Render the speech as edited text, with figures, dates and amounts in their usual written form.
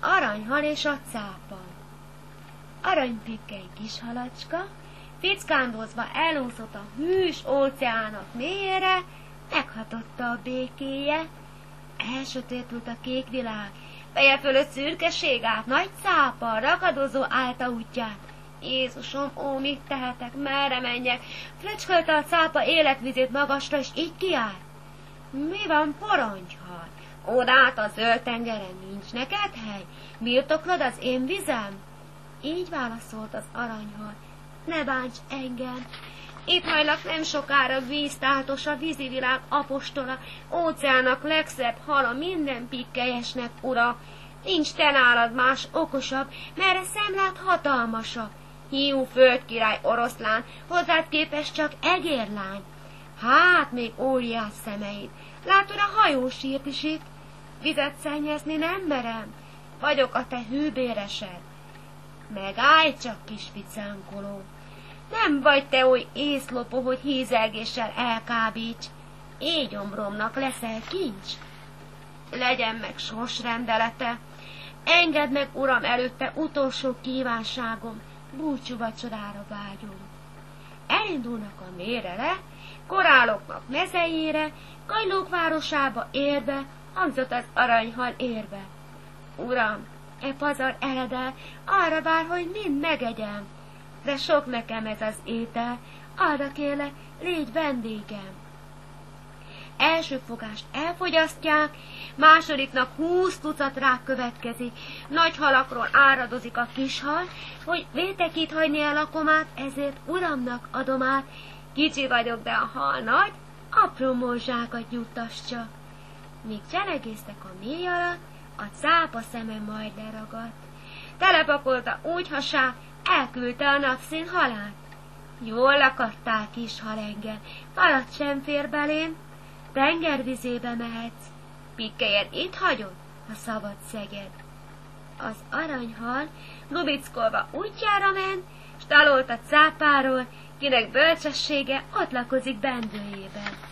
aranyhal és a cápa. Aranypikke egy kis halacska, fickándozva elúszott a hűs óceánok mélyére, meghatotta a békéje. Elsötétült a kék világ, feje fölött szürkeség át, nagy cápa rakadozó állta útját. Jézusom, ó, mit tehetek, merre menjek? Fröcskölte a cápa életvizét magasra, és így kiállt. Mi van, poronyhal? Odát a zöld tengeren nincs neked hely? Birtoklod az én vizem? Így válaszolt az aranyhal. Ne bánts engem! Itt hajlak nem sokára víztáltos, a vízivilág apostola, óceának legszebb hala, minden pikkelyesnek ura. Nincs te nálad más okosabb, merre szemlát hatalmasabb. Hiú földkirály oroszlán, hozzád képes csak egérlány. Hát még óriás szemeid, látod a hajósírt is itt? Vizet szennyezni nem merem, vagyok a te hűbéresed. Megállj csak, kis ficánkoló! Nem vagy te oly észlopó, hogy hízelgéssel elkábíts. Égyomromnak leszel kincs. Legyen meg sorsrendelete. Engedd meg, uram, előtte utolsó kívánságom, búcsú vacsorára vágyom. Elindulnak a mérre, koráloknak mezejére, kagylók városába érve, hangzott az aranyhal érve. Uram, e pazar eledel, arra vár, hogy mind megegyem. De sok nekem ez az étel, arra kérlek, légy vendégem. Első fogást elfogyasztják, másodiknak 20 tucat rák következik. Nagy halakról áradozik a kis hal, hogy vétek itt hagyni a lakomát, ezért uramnak adom át. Kicsi vagyok, de a hal nagy, apró morzsákat nyugtass csak. Míg cselegésztek a mély alatt, a cápa szeme majd leragadt. Telepakolta úgy hasá, elküldte a napszín halát. Jól lakadtál, kis hal engem, falat sem fér belém, tengervizébe mehetsz, pikkelyed itt hagyod, a szabad szeged. Az aranyhal lubickolva útjára ment, s dalolt a cápáról, kinek bölcsessége ott lakozik bendőjében.